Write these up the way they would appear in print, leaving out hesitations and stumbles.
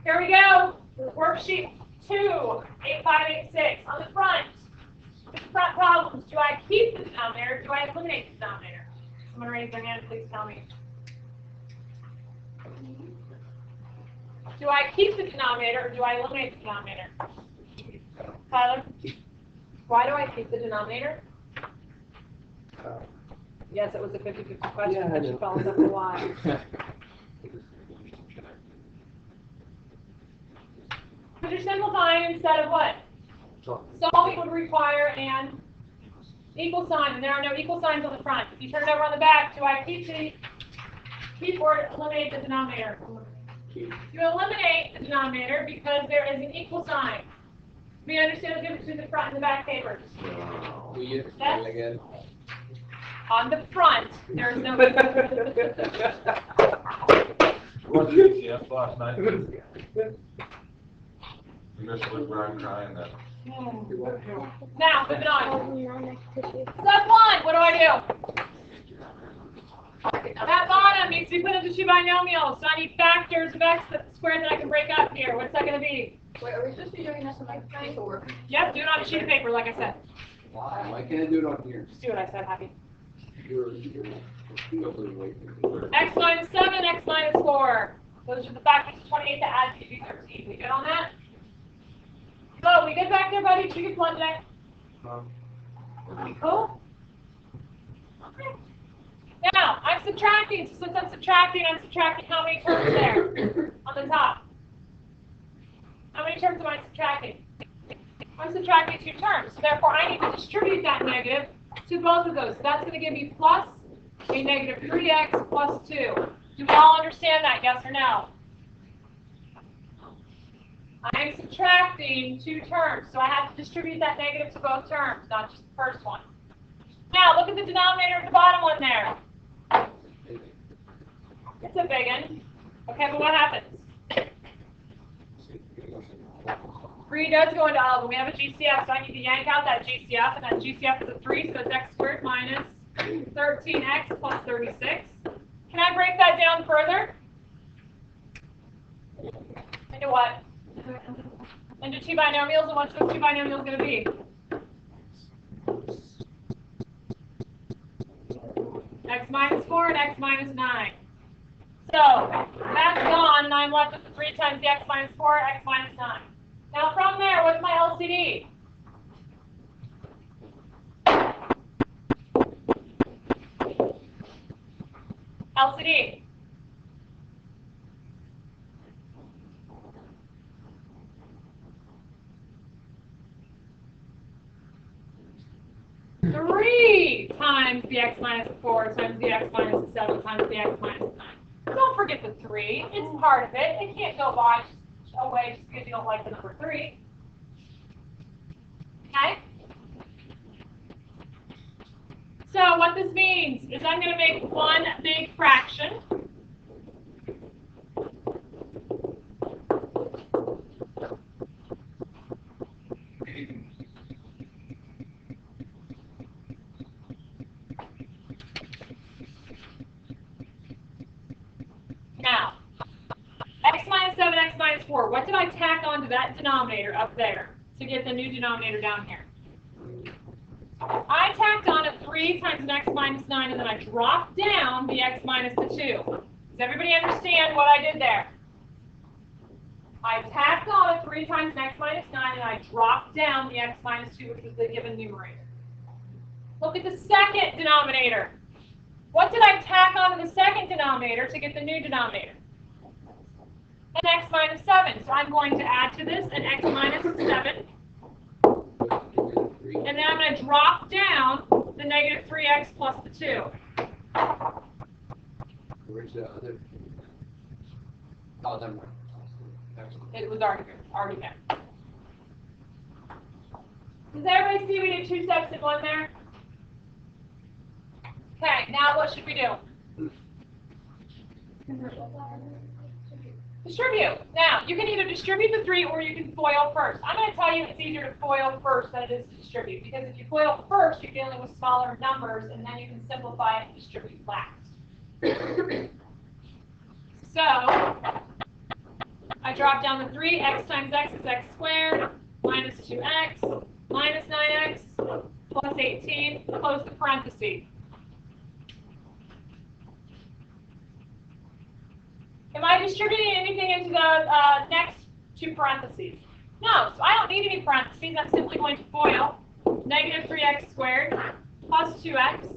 Here we go. Worksheet 2, 8586. On the front problems. Do I keep the denominator? Do I eliminate the denominator? Someone raise their hand, please tell me. Do I keep the denominator or do I eliminate the denominator? Tyler? Why do I keep the denominator? Yes, it was a 50-50 question. Yeah, I and she know. followed up with why. Because you're simplifying instead of what? Solving would require an equal sign, and there are no equal signs on the front. If you turn it over on the back, do I keep or eliminate the denominator? You eliminate the denominator because there is an equal sign. We understand the difference between the front and the back papers. Will you explain again? On the front, there is no. What GCF last night? You missed with Brian crying that. Now, moving on. Step 1, what do I do? That bottom needs to be put into two binomials, so I need factors of x squared that I can break up here. What's that going to be? Wait, are we supposed to be doing this on my paperwork? Yep, do it on a sheet of paper, like I said. Why can't I do it on here? Just do what I said, Happy. You're X minus 7, x minus 4. Those are the factors of 28 to add to 13. We good on that? So, we good back there, buddy? Did you get blood today? Cool? Okay. Now, I'm subtracting. So since I'm subtracting how many terms there on the top? How many terms am I subtracting? I'm subtracting 2 terms. So therefore, I need to distribute that negative to both of those. So that's going to give me plus a negative 3x plus 2. Do we all understand that, yes or no? I'm subtracting 2 terms, so I have to distribute that negative to both terms, not just the first one. Now, look at the denominator of the bottom one there. It's a big one. Okay, but what happens? 3 does go into all of them. We have a GCF, so I need to yank out that GCF, and that GCF is a 3, so it's x squared minus 13x plus 36. Can I break that down further? Into what? Into 2 binomials, and what's those 2 binomials going to be? X minus 4 and x minus 9. So, that's gone, and I'm left with the 3 times the x minus 4, x minus 9. Now from there, what's my LCD? LCD. Three times the x minus 4 times the x minus 7 times the x minus 9. Don't forget the 3. It's part of it. It can't go by away just because you don't like the number 3. Okay? So what this means is I'm going to make one big fraction. Now, x minus 7, x minus 4. What did I tack onto that denominator up there to get the new denominator down here? I tacked on a 3 times an x minus 9, and then I dropped down the x minus the 2. Does everybody understand what I did there? I tacked on a 3 times an x minus 9, and I dropped down the x minus 2, which was the given numerator. Look at the second denominator. What did I tack onto the second denominator to get the new denominator? An x minus 7. So I'm going to add to this an x minus 7. And then I'm going to drop down the negative 3x plus the 2. Where's the other? Oh, never mind. It was already there. Does everybody see we did 2 steps in one there? Okay, now what should we do? Distribute. Now, you can either distribute the 3 or you can FOIL first. I'm going to tell you it's easier to FOIL first than it is to distribute, because if you FOIL first, you're dealing with smaller numbers, and then you can simplify and distribute last. So, I drop down the 3, x times x is x squared, minus 2x, minus 9x, plus 18, close the parentheses. Am I distributing anything into the next two parentheses? No, so I don't need any parentheses. I'm simply going to FOIL negative 3x squared plus 2x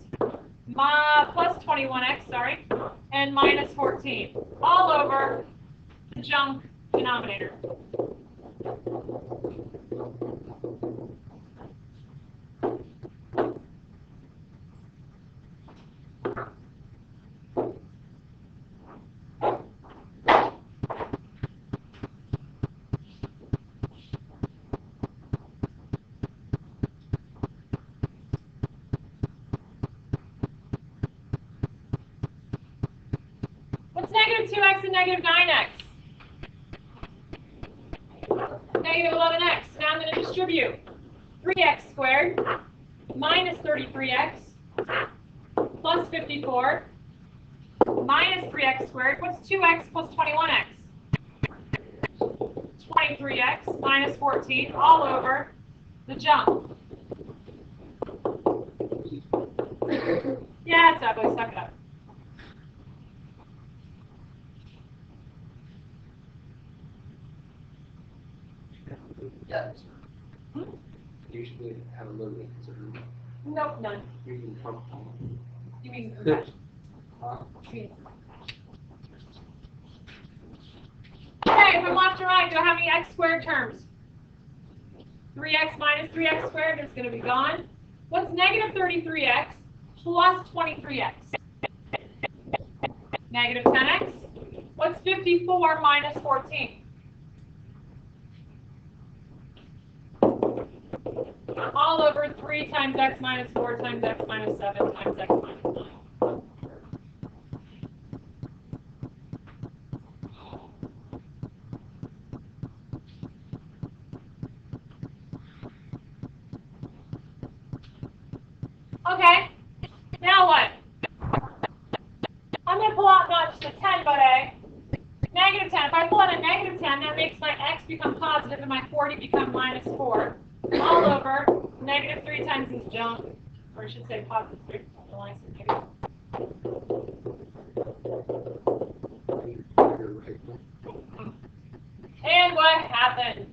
plus 21x, sorry, and minus 14, all over the junk denominator. What's negative 2x and negative 9x? Negative 11x. Now I'm going to distribute 3x squared minus 33x plus 54 minus 3x squared. What's 2x plus 21x? 23x minus 14 all over the jump. Yeah, it's ugly. Suck it up. Yes. Usually have a little bit of Nope, none. reading from. You mean compassion. Okay, from left to right, do I have any x squared terms? 3x minus 3x squared is going to be gone. What's negative 33x plus 23x? Negative 10x. What's 54 minus 14? All over 3 times x minus 4 times x minus 7 times x minus 9. Okay, now what? I'm going to pull out not just a 10, but a negative 10. If I pull out a negative 10, that makes my x become positive and my 40 become minus 4. All over negative 3 times this junk, or I should say positive 3. And what happens?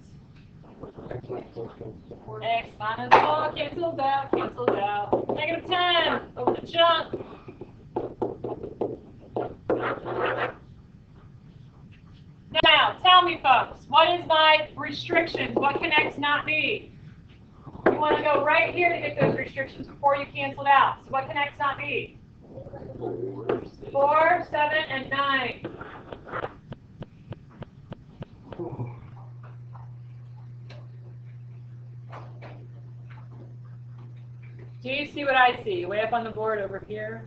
X minus 4 cancels out, cancels out. Negative 10 over the junk. Now, tell me, folks, what is my restrictions? What can X not be? You want to go right here to get those restrictions before you cancel it out. So what can X not be? 4, 7, and 9. Do you see what I see? Way up on the board over here.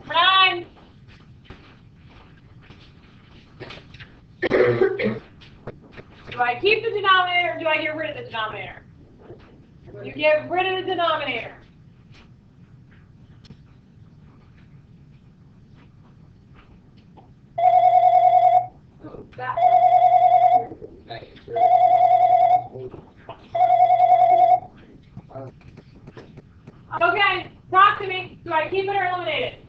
Nine. Do I keep the denominator or do I get rid of the denominator? You get rid of the denominator. Okay, talk to me. Do I keep it or eliminate it?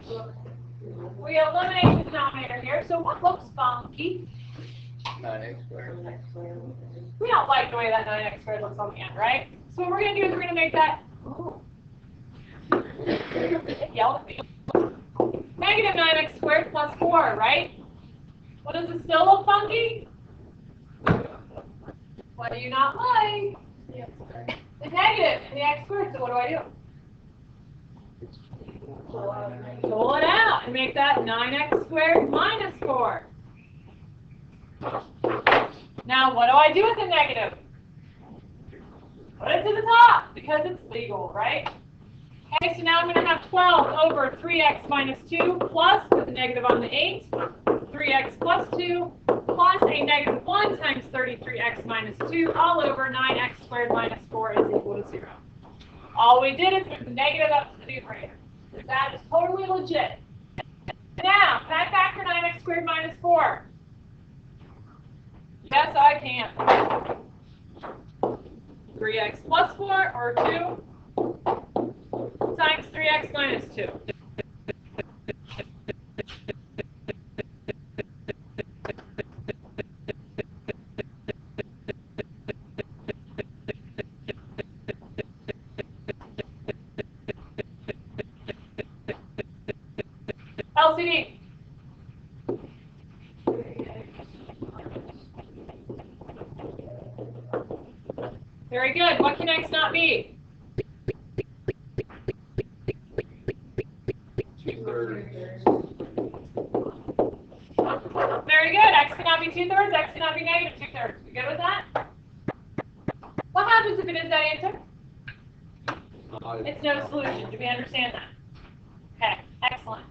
We eliminate the denominator here, so what looks funky? 9x squared. We don't like the way that 9x squared looks on the end, right? So what we're going to do is we're going to make that... It yelled at me. Negative 9x squared plus 4, right? Well, does it still look funky? What do you not like? The negative and the x squared, so what do I do? Pull it out and make that 9x squared minus 4. Now, what do I do with the negative? Put it to the top, because it's legal, right? Okay, so now I'm going to have 12 over 3x minus 2 plus, with the negative on the 8, 3x plus 2, plus a negative 1 times 33x minus 2, all over 9x squared minus 4 is equal to 0. All we did is move the negative up to the numerator. That is totally legit. Now, can I factor 9x squared minus 4? Yes, I can. 3x plus 4 or 2 times 3x minus 2. LCD. Very good. What can x not be? 2/3. Very good. X cannot be 2/3. X cannot be negative 2/3. You good with that? What happens if it is that answer? It's no solution. Do we understand that? Okay. Excellent.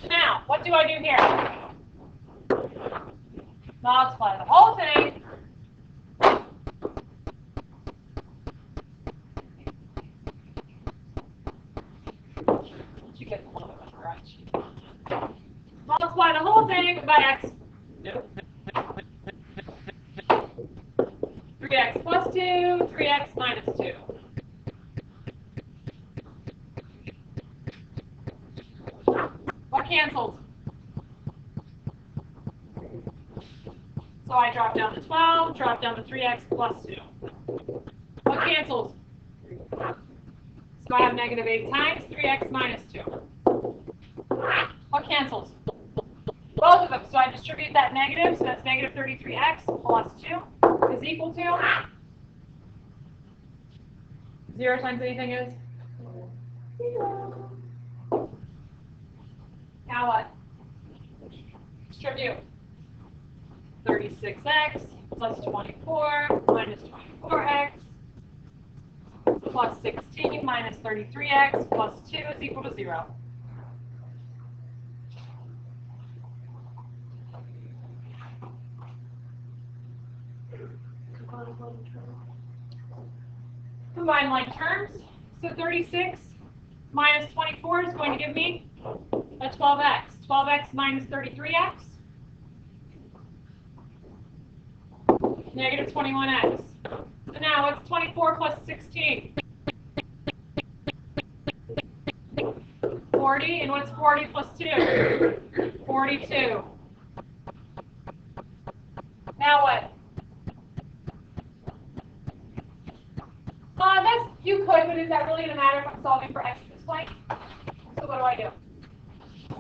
Now, what do I do here? Multiply the whole thing. You get a little bit of a scratch. Multiply the whole thing by x. 3x plus 2, 3x minus 2. What cancels? So I drop down to 12, drop down to 3x plus 2. What cancels? So I have negative 8 times 3x minus 2. What cancels? Both of them. So I distribute that negative, so that's negative 33x plus 2 is equal to 0 times anything is 0. Now what? Distribute 36x plus 24 minus 24x plus 16 minus 33x plus 2 is equal to 0. Combine like terms. So 36 minus 24 is going to give me a 12x. 12x minus 33x. Negative 21x. So now what's 24 plus 16? 40. And what's 40 plus 2? 42. Now what? You could, but is that really going to matter if I'm solving for x at this point? So what do?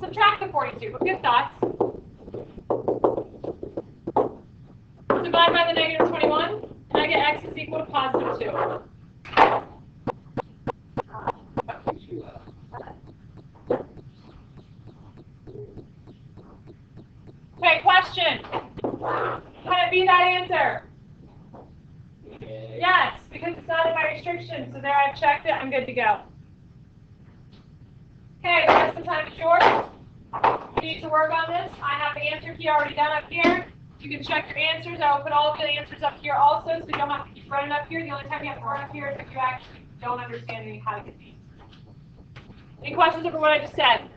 Subtract the 42, but good thoughts. Divide by the negative 21, and I get x is equal to positive 2. Okay, question. Can it be that answer? Yes, because it's not in my restriction, so there I've checked it, I'm good to go. Okay, the rest of the time is yours. You need to work on this. I have the answer key already done up here. You can check your answers. I will put all of the answers up here also, so you don't have to keep running up here. The only time you have to run up here is if you actually don't understand how to get these. Any questions over what I just said?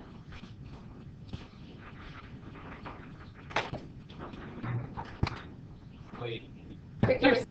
Wait. There's